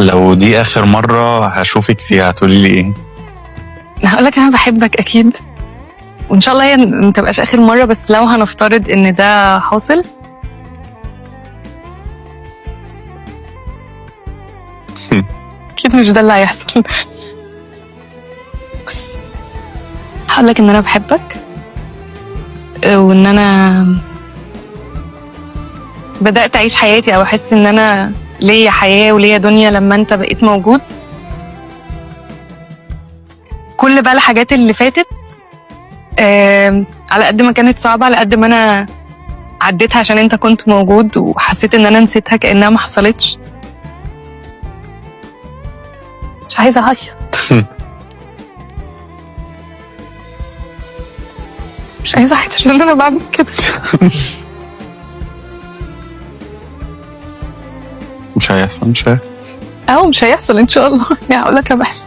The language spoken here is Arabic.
لو دي اخر مرة هشوفك فيها هتقولي لي ايه؟ هقولك انا بحبك اكيد، وان شاء الله هي ما تبقاش اخر مره، بس لو هنفترض ان ده حاصل اكيد مش ده اللي هيحصل. بس هقولك ان انا بحبك، وان انا بدأت اعيش حياتي او احس ان انا ليا حياه وليا دنيا لما انت بقيت موجود. كل بقى الحاجات اللي فاتت على قد ما كانت صعبة، على قد ما أنا عديتها عشان أنت كنت موجود، وحسيت إن أنا نسيتها كأنها ما حصلتش. مش عايزة أعيط. مش عايزة أعيط عشان أنا بعمل كده. مش هيحصل. مش هيحصل إن شاء الله. يعني هقولك يا بحر.